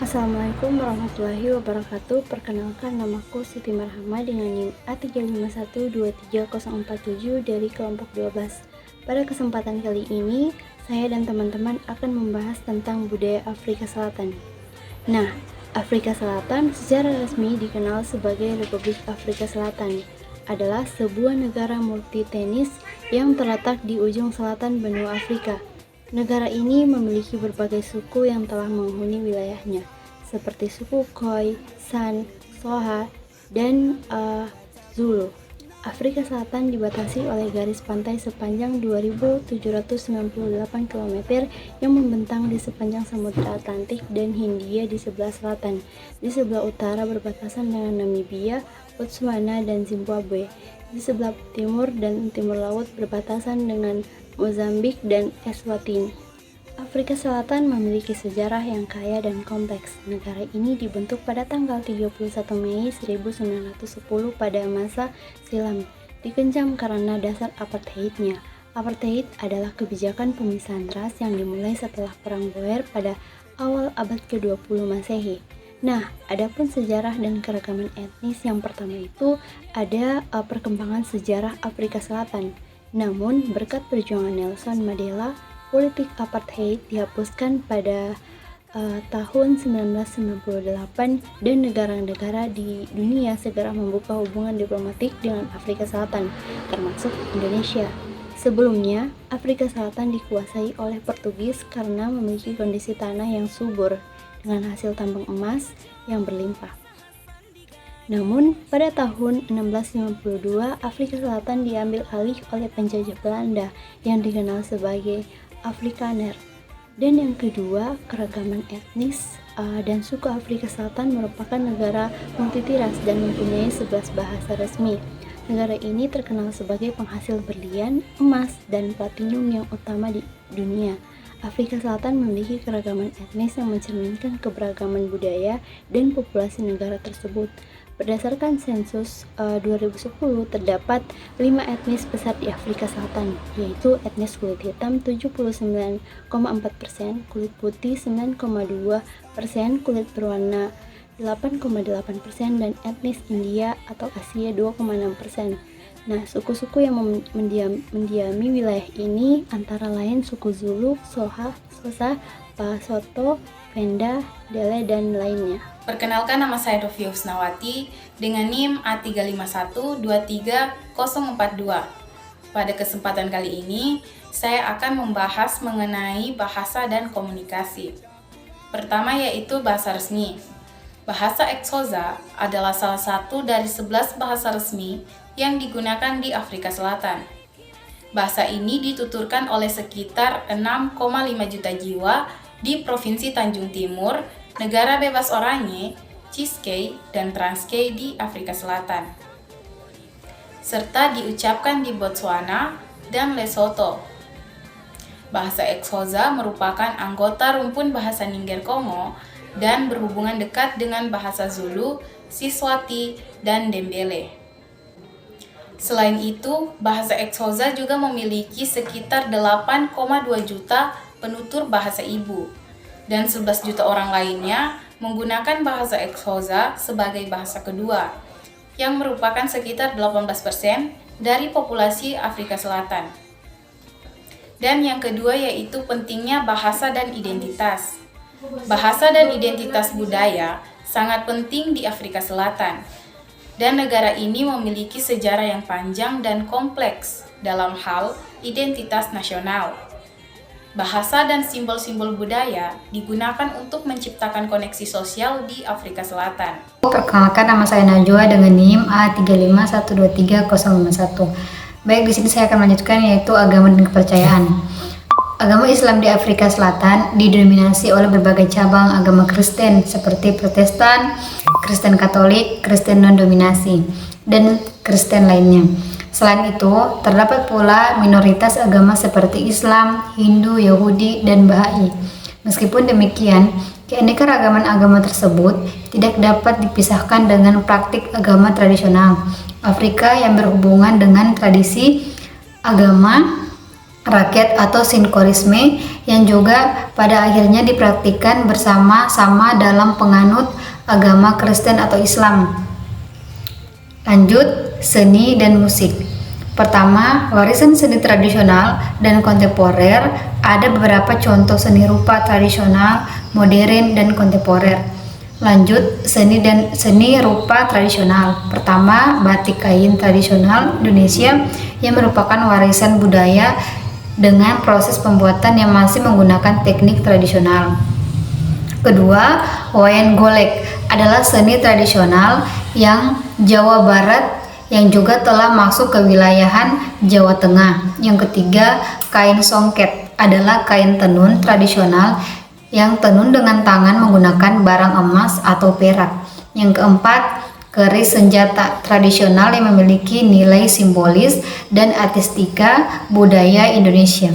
Assalamualaikum warahmatullahi wabarakatuh. Perkenalkan, namaku Siti Marhama dengan NIM A3512347 dari kelompok 12. Pada kesempatan kali ini, saya dan teman-teman akan membahas tentang budaya Afrika Selatan. Nah, Afrika Selatan secara resmi dikenal sebagai Republik Afrika Selatan, adalah sebuah negara multi-etnis yang terletak di ujung selatan benua Afrika. Negara ini memiliki berbagai suku yang telah menghuni wilayahnya, seperti suku Khoi, San, Soha, dan Zulu. Afrika Selatan dibatasi oleh garis pantai sepanjang 2.798 km yang membentang di sepanjang Samudra Atlantik dan Hindia di sebelah selatan. Di sebelah utara berbatasan dengan Namibia, Botswana, dan Zimbabwe. Di sebelah timur dan timur laut berbatasan dengan Mozambik dan Eswatini. Afrika Selatan memiliki sejarah yang kaya dan kompleks. Negara ini dibentuk pada tanggal 31 Mei 1910 pada masa silam, dikencam karena dasar apartheidnya. Apartheid adalah kebijakan pemisahan ras yang dimulai setelah Perang Boer pada awal abad ke-20 Masehi. Nah, adapun sejarah dan keragaman etnis, yang pertama itu ada perkembangan sejarah Afrika Selatan. Namun, berkat perjuangan Nelson Mandela, politik apartheid dihapuskan pada tahun 1998 dan negara-negara di dunia segera membuka hubungan diplomatik dengan Afrika Selatan, termasuk Indonesia. Sebelumnya, Afrika Selatan dikuasai oleh Portugis karena memiliki kondisi tanah yang subur dengan hasil tambang emas yang berlimpah. Namun, pada tahun 1652, Afrika Selatan diambil alih oleh penjajah Belanda yang dikenal sebagai Afrikaner. Dan yang kedua, keragaman etnis dan suku Afrika Selatan merupakan negara multitiras dan mempunyai 11 bahasa resmi. Negara ini terkenal sebagai penghasil berlian, emas, dan platinum yang utama di dunia. Afrika Selatan memiliki keragaman etnis yang mencerminkan keberagaman budaya dan populasi negara tersebut. Berdasarkan sensus 2010, terdapat 5 etnis besar di Afrika Selatan, yaitu etnis kulit hitam 79,4%, kulit putih 9,2%, kulit berwarna 8,8%, dan etnis India atau Asia 2,6%. Nah, suku-suku yang mendiami wilayah ini antara lain suku Zulu, Soha, Sosa, Pasoto, Venda, Dele, dan lainnya. Perkenalkan, nama saya Dovia Husnawati dengan NIM A351234042. Pada kesempatan kali ini, saya akan membahas mengenai bahasa dan komunikasi. Pertama yaitu bahasa resmi. Bahasa Xhosa adalah salah satu dari 11 bahasa resmi yang digunakan di Afrika Selatan. Bahasa ini dituturkan oleh sekitar 6,5 juta jiwa di Provinsi Tanjung Timur, Negara Bebas Oranye, Ciskei, dan Transkei di Afrika Selatan, serta diucapkan di Botswana dan Lesotho. Bahasa Xhosa merupakan anggota rumpun bahasa Niger-Kongo dan berhubungan dekat dengan bahasa Zulu, Siswati, dan Dembele. Selain itu, bahasa Xhosa juga memiliki sekitar 8,2 juta penutur bahasa ibu, dan 11 juta orang lainnya menggunakan bahasa Xhosa sebagai bahasa kedua, yang merupakan sekitar 18% dari populasi Afrika Selatan. Dan yang kedua yaitu pentingnya bahasa dan identitas. Bahasa dan identitas budaya sangat penting di Afrika Selatan, dan negara ini memiliki sejarah yang panjang dan kompleks dalam hal identitas nasional. Bahasa dan simbol-simbol budaya digunakan untuk menciptakan koneksi sosial di Afrika Selatan. Perkenalkan, nama saya Najwa dengan NIM A351235051. Baik, di sini saya akan melanjutkan yaitu agama dan kepercayaan. Agama Islam di Afrika Selatan didominasi oleh berbagai cabang agama Kristen seperti Protestan, Kristen Katolik, Kristen non-dominasi, dan Kristen lainnya. Selain itu, terdapat pula minoritas agama seperti Islam, Hindu, Yahudi, dan Bahai. Meskipun demikian, keanekaragaman agama tersebut tidak dapat dipisahkan dengan praktik agama tradisional Afrika yang berhubungan dengan tradisi agama rakyat atau sinkorisme yang juga pada akhirnya dipraktikkan bersama-sama dalam penganut agama Kristen atau Islam. Lanjut, seni dan musik. Pertama, warisan seni tradisional dan kontemporer. Ada beberapa contoh seni rupa tradisional, modern, dan kontemporer. Lanjut, seni rupa tradisional. Pertama, batik kain tradisional Indonesia yang merupakan warisan budaya dengan proses pembuatan yang masih menggunakan teknik tradisional. Kedua, wayang golek adalah seni tradisional yang Jawa Barat yang juga telah masuk ke wilayahan Jawa Tengah. Yang ketiga, kain songket adalah kain tenun tradisional yang tenun dengan tangan menggunakan barang emas atau perak. Yang keempat, keris senjata tradisional yang memiliki nilai simbolis dan artistika budaya Indonesia.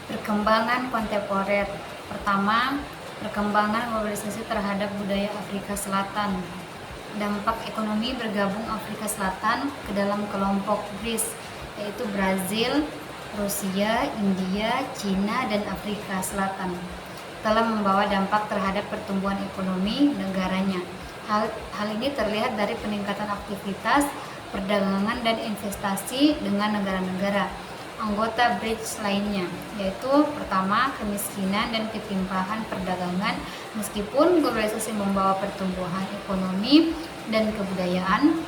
Perkembangan kontemporer. Pertama, perkembangan globalisasi terhadap budaya Afrika Selatan. Dampak ekonomi bergabung Afrika Selatan ke dalam kelompok BRICS, yaitu Brazil, Rusia, India, Cina, dan Afrika Selatan, telah membawa dampak terhadap pertumbuhan ekonomi negaranya. Hal ini terlihat dari peningkatan aktivitas perdagangan dan investasi dengan negara-negara anggota BRICS lainnya, yaitu pertama, kemiskinan dan ketimpahan perdagangan. Meskipun globalisasi membawa pertumbuhan ekonomi dan kebudayaan,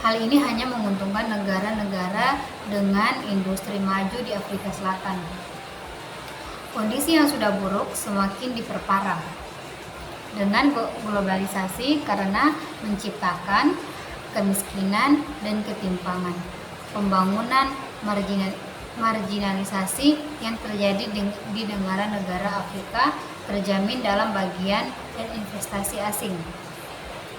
hal ini hanya menguntungkan negara-negara dengan industri maju di Afrika Selatan. Kondisi yang sudah buruk semakin diperparah dengan globalisasi karena menciptakan kemiskinan dan ketimpangan. Pembangunan marginalisasi yang terjadi di negara-negara Afrika terjamin dalam bagian dan investasi asing.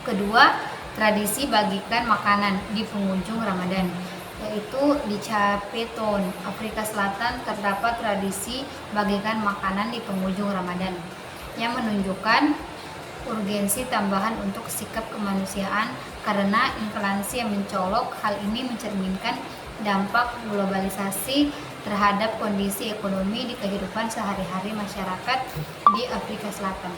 Kedua, tradisi bagikan makanan di penghujung Ramadan, yaitu di Cape Town, Afrika Selatan terdapat tradisi bagikan makanan di penghujung Ramadan yang menunjukkan urgensi tambahan untuk sikap kemanusiaan karena inflasi yang mencolok. Hal ini mencerminkan dampak globalisasi terhadap kondisi ekonomi di kehidupan sehari-hari masyarakat di Afrika Selatan.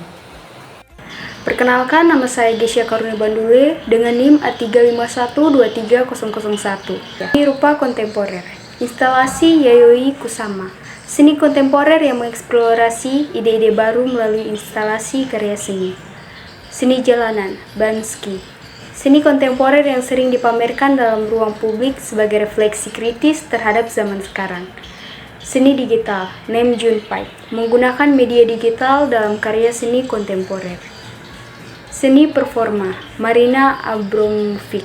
Perkenalkan, nama saya Gesya Karunia Bandule dengan NIM A351230001. Seni rupa kontemporer. Instalasi Yayoi Kusama. Seni kontemporer yang mengeksplorasi ide-ide baru melalui instalasi karya seni. Seni jalanan, Bansky. Seni kontemporer yang sering dipamerkan dalam ruang publik sebagai refleksi kritis terhadap zaman sekarang. Seni digital, Nam June Paik, menggunakan media digital dalam karya seni kontemporer. Seni performa, Marina Abramovic.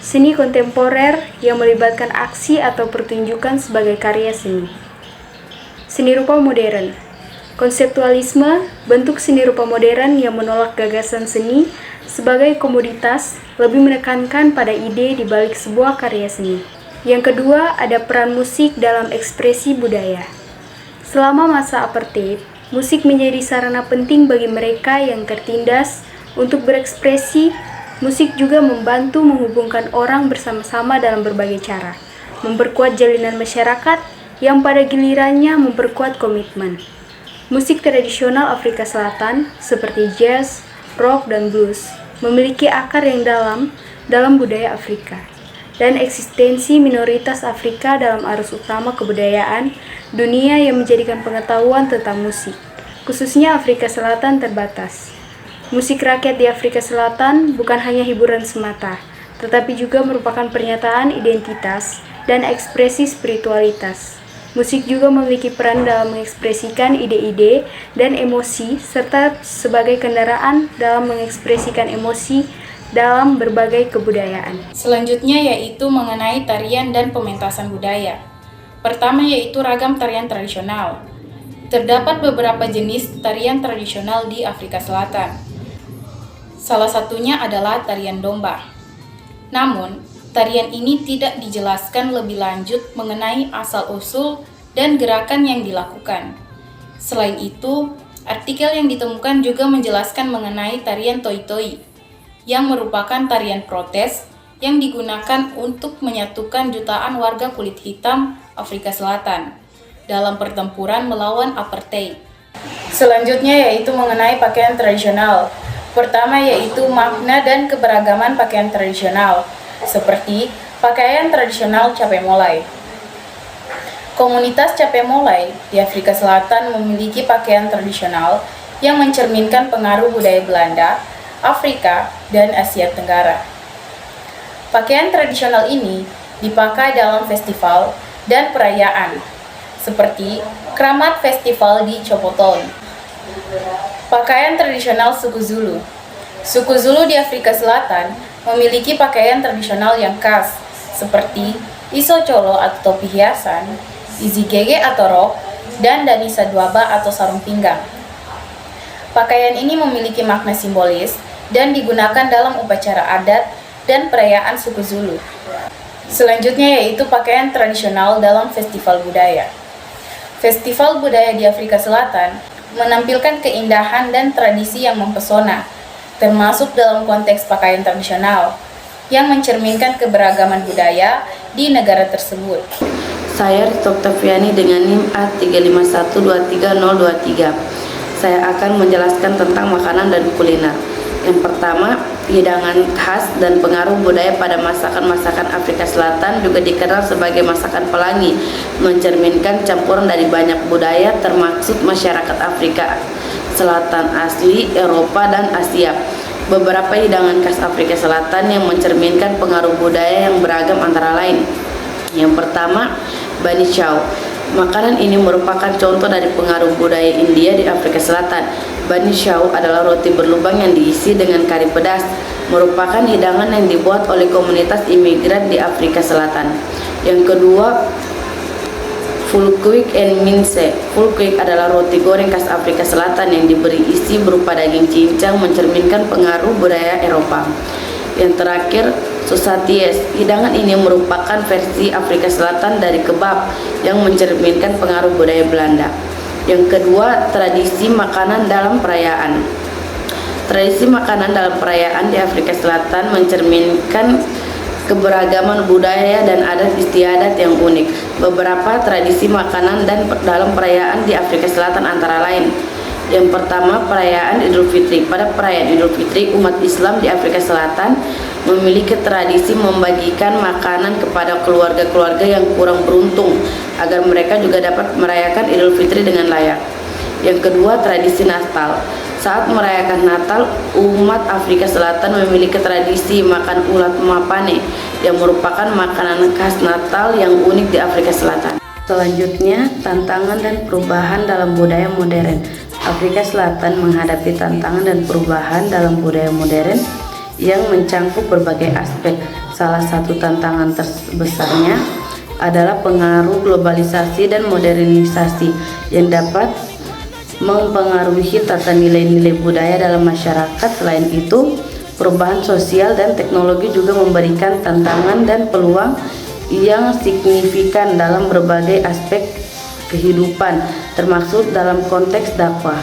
Seni kontemporer yang melibatkan aksi atau pertunjukan sebagai karya seni. Seni rupa modern, konseptualisme, bentuk seni rupa modern yang menolak gagasan seni sebagai komoditas, lebih menekankan pada ide di balik sebuah karya seni. Yang kedua, ada peran musik dalam ekspresi budaya. Selama masa apartheid, musik menjadi sarana penting bagi mereka yang tertindas untuk berekspresi. Musik juga membantu menghubungkan orang bersama-sama dalam berbagai cara, memperkuat jalinan masyarakat yang pada gilirannya memperkuat komitmen. Musik tradisional Afrika Selatan seperti jazz, rock, dan blues memiliki akar yang dalam budaya Afrika dan eksistensi minoritas Afrika dalam arus utama kebudayaan dunia yang menjadikan pengetahuan tentang musik, khususnya Afrika Selatan, terbatas. Musik rakyat di Afrika Selatan bukan hanya hiburan semata, tetapi juga merupakan pernyataan identitas dan ekspresi spiritualitas. Musik juga memiliki peran dalam mengekspresikan ide-ide dan emosi, serta sebagai kendaraan dalam mengekspresikan emosi dalam berbagai kebudayaan. Selanjutnya yaitu mengenai tarian dan pementasan budaya. Pertama yaitu ragam tarian tradisional. Terdapat beberapa jenis tarian tradisional di Afrika Selatan. Salah satunya adalah tarian domba. Namun, tarian ini tidak dijelaskan lebih lanjut mengenai asal-usul dan gerakan yang dilakukan. Selain itu, artikel yang ditemukan juga menjelaskan mengenai tarian toi-toi, yang merupakan tarian protes yang digunakan untuk menyatukan jutaan warga kulit hitam Afrika Selatan dalam pertempuran melawan apartheid. Selanjutnya yaitu mengenai pakaian tradisional. Pertama yaitu makna dan keberagaman pakaian tradisional, seperti pakaian tradisional Capemolai. Komunitas Capemolai di Afrika Selatan memiliki pakaian tradisional yang mencerminkan pengaruh budaya Belanda, Afrika, dan Asia Tenggara. Pakaian tradisional ini dipakai dalam festival dan perayaan, seperti Kramat Festival di Chopoton. Pakaian tradisional suku Zulu. Suku Zulu di Afrika Selatan memiliki pakaian tradisional yang khas, seperti iso colo atau topi hiasan, izigege atau rok, dan danisa duaba atau sarung pinggang. Pakaian ini memiliki makna simbolis dan digunakan dalam upacara adat dan perayaan suku Zulu. Selanjutnya yaitu pakaian tradisional dalam festival budaya. Festival budaya di Afrika Selatan menampilkan keindahan dan tradisi yang mempesona, termasuk dalam konteks pakaian tradisional, yang mencerminkan keberagaman budaya di negara tersebut. Saya Rito Oktaviani dengan NIM A351230023. Saya akan menjelaskan tentang makanan dan kuliner. Yang pertama, hidangan khas dan pengaruh budaya pada masakan-masakan Afrika Selatan juga dikenal sebagai masakan pelangi, mencerminkan campuran dari banyak budaya termasuk masyarakat Afrika Selatan asli, Eropa, dan Asia. Beberapa hidangan khas Afrika Selatan yang mencerminkan pengaruh budaya yang beragam antara lain. Yang pertama, bani chow. Makanan ini merupakan contoh dari pengaruh budaya India di Afrika Selatan. Bani chow adalah roti berlubang yang diisi dengan kari pedas, merupakan hidangan yang dibuat oleh komunitas imigran di Afrika Selatan. Yang kedua, fulquik and mince. Fulquik adalah roti goreng khas Afrika Selatan yang diberi isi berupa daging cincang, mencerminkan pengaruh budaya Eropa. Yang terakhir, sausaties. Hidangan ini merupakan versi Afrika Selatan dari kebab yang mencerminkan pengaruh budaya Belanda. Yang kedua, tradisi makanan dalam perayaan. Tradisi makanan dalam perayaan di Afrika Selatan mencerminkan keberagaman budaya dan adat istiadat yang unik. Beberapa tradisi makanan dan dalam perayaan di Afrika Selatan antara lain. Yang pertama, perayaan Idul Fitri. Pada perayaan Idul Fitri, umat Islam di Afrika Selatan memiliki tradisi membagikan makanan kepada keluarga-keluarga yang kurang beruntung agar mereka juga dapat merayakan Idul Fitri dengan layak. Yang kedua, tradisi Natal. Saat merayakan Natal, umat Afrika Selatan memiliki tradisi makan ulat mapane yang merupakan makanan khas Natal yang unik di Afrika Selatan. Selanjutnya, tantangan dan perubahan dalam budaya modern. Afrika Selatan menghadapi tantangan dan perubahan dalam budaya modern yang mencangkup berbagai aspek. Salah satu tantangan terbesarnya adalah pengaruh globalisasi dan modernisasi yang dapat mempengaruhi tata nilai-nilai budaya dalam masyarakat. Selain itu, perubahan sosial dan teknologi juga memberikan tantangan dan peluang yang signifikan dalam berbagai aspek kehidupan, termasuk dalam konteks dakwah.